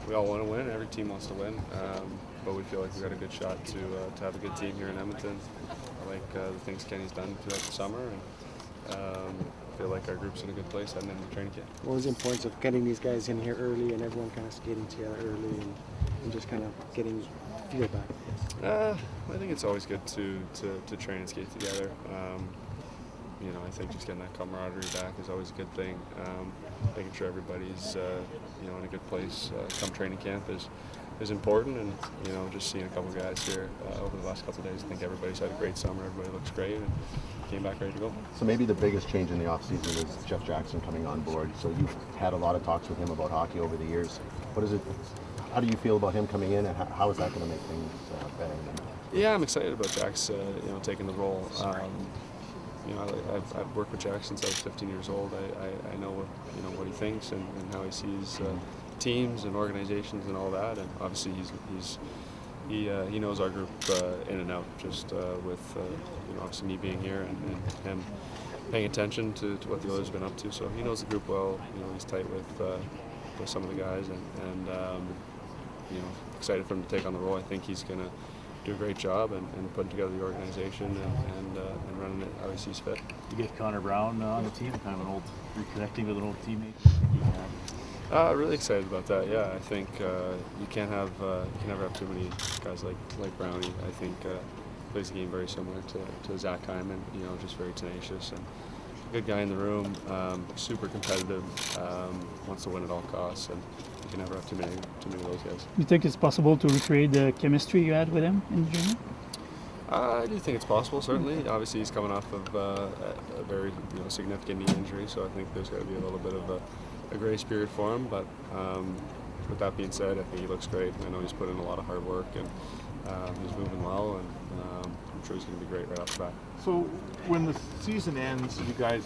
we all want to win. Every team wants to win, but we feel like we got a good shot to have a good team here in Edmonton. I like the things Kenny's done throughout the summer, and feel like our group's in a good place heading into training camp. What was the importance of getting these guys in here early and everyone kind of skating together early and just kind of getting feel back? I think it's always good to train and skate together. I think just getting that camaraderie back is always a good thing. Making sure everybody's in a good place come training camp is important, and just seeing a couple guys here over the last couple of days. I think everybody's had a great summer. Everybody looks great and came back ready to go. So maybe the biggest change in the offseason is Jeff Jackson coming on board. So you've had a lot of talks with him about hockey over the years. How do you feel about him coming in, and how is that going to make things better? Yeah, I'm excited about Jax taking the role. I've worked with Jack since I was 15 years old. I know what he thinks and how he sees teams and organizations and all that. And obviously he knows our group in and out. Just with obviously me being here and him paying attention to what the others have been up to. So he knows the group well. He's tight with some of the guys and excited for him to take on the role. I think he's going to do a great job and putting together the organization and running it how he sees fit. You get Conor Brown on the team, kind of reconnecting with an old teammate. Really excited about that. Yeah, I think you can never have too many guys like Brownie. I think plays the game very similar to Zach Hyman. Just very tenacious and a good guy in the room. Super competitive. Wants to win at all costs, and you can never have too many of those guys. You think it's possible to recreate the chemistry you had with him in the junior? I do think it's possible, certainly. Obviously, he's coming off of a very significant knee injury, so I think there's got to be a little bit of a grace period for him. But with that being said, I think he looks great. I know he's put in a lot of hard work, and he's moving well, and I'm sure he's going to be great right off the bat. So when the season ends, you guys,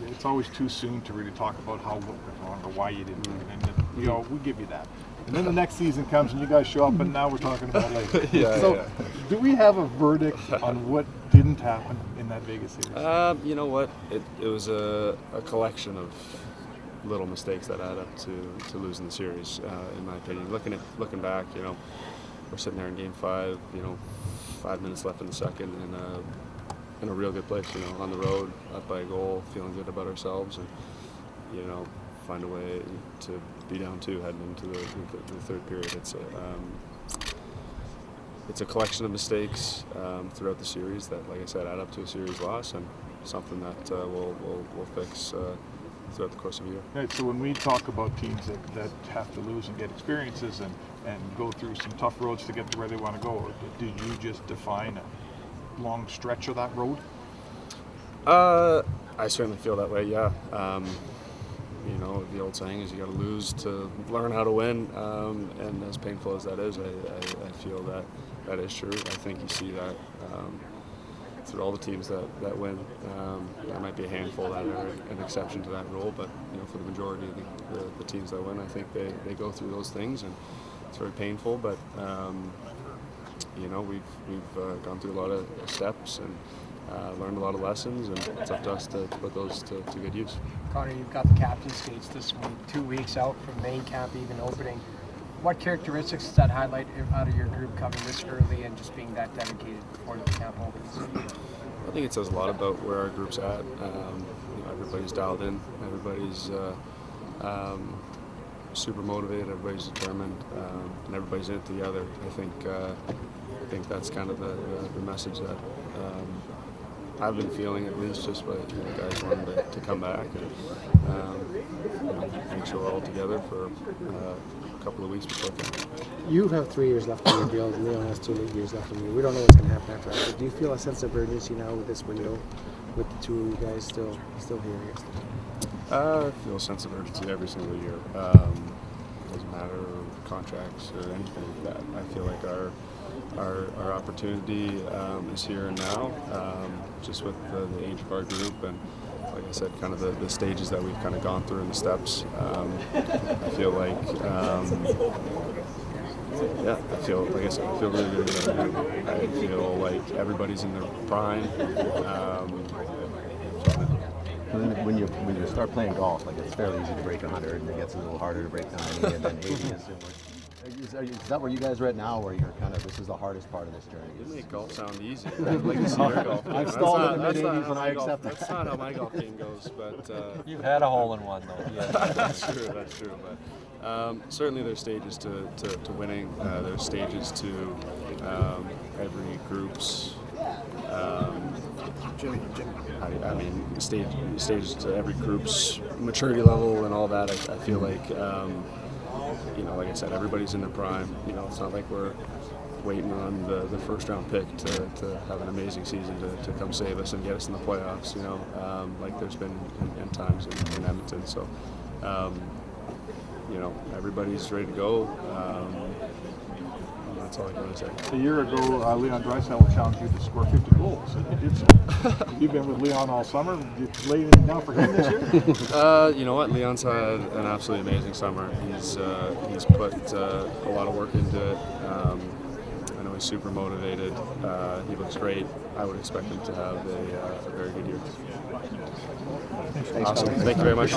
it's always too soon to really talk about what went wrong or why you didn't do it. And we give you that. And then the next season comes and you guys show up, and now we're talking about later. Do we have a verdict on what didn't happen in that Vegas series? You know what? It was a collection of little mistakes that add up to losing the series, in my opinion. Looking back, we're sitting there in Game 5, 5 minutes left in the second, and in a real good place, on the road, up by a goal, feeling good about ourselves, and find a way to be down 2 heading into the third period. It's a collection of mistakes throughout the series that, like I said, add up to a series loss, and something that we'll fix throughout the course of the year. Right, so when we talk about teams that have to lose and get experiences and go through some tough roads to get to where they want to go, do you just define a long stretch of that road? I certainly feel that way, yeah. The old saying is you got to lose to learn how to win, and as painful as that is, I feel that is true. I think you see that through all the teams that win. There might be a handful that are an exception to that rule, but for the majority of the teams that win, I think they go through those things, and it's very painful. But we've gone through a lot of steps and learned a lot of lessons, and it's up to us to put those to good use. Conor, you've got the captain skates this week, 2 weeks out from main camp even opening. What characteristics does that highlight out of your group coming this early and just being that dedicated before the camp opens? I think it says a lot about where our group's at. Everybody's dialed in, everybody's super motivated, everybody's determined, and everybody's in it together. I think that's kind of the message that I've been feeling, at least, just by guys wanting to come back and make sure we're all together for a couple of weeks before camp. You have 3 years left on your deal, and Leon has 2 years left on you. We don't know what's going to happen after that. But do you feel a sense of urgency now with this window, with the 2 of you guys still here? I feel a sense of urgency every single year. Doesn't matter contracts or anything like that. I feel like our opportunity is here and now, just with the age of our group, and like I said, kind of the stages that we've kind of gone through and the steps. I feel like, I feel really good about it. I feel like everybody's in their prime. So then when you start playing golf, like it's fairly easy to break 100, and it gets a little harder to break 90, and then 80 is is that where you guys are at now, where you're kind of, this is the hardest part of this journey? You make golf sound easy. I'd like to see your golf game. I've stalled in the That's not mid-80s how when my I golf- accept that. That's not how my golf game goes, but You've had a hole in one though. Yeah. that's true. But certainly there's stages to winning. There's stages to every group's. I mean, stages to every group's maturity level and all that. I feel like, like I said, everybody's in their prime. It's not like we're waiting on the first round pick to have an amazing season to come save us and get us in the playoffs. Like there's been in times in Edmonton. So, everybody's ready to go. That's all I can say. A year ago, Leon Draisaitl challenged you to score 50 goals, and you did so. You've been with Leon all summer. You lay anything down for him this year? You know what? Leon's had an absolutely amazing summer. He's put a lot of work into it. I know he's super motivated. He looks great. I would expect him to have a very good year. Thanks, Awesome. Conor. Thank you very much.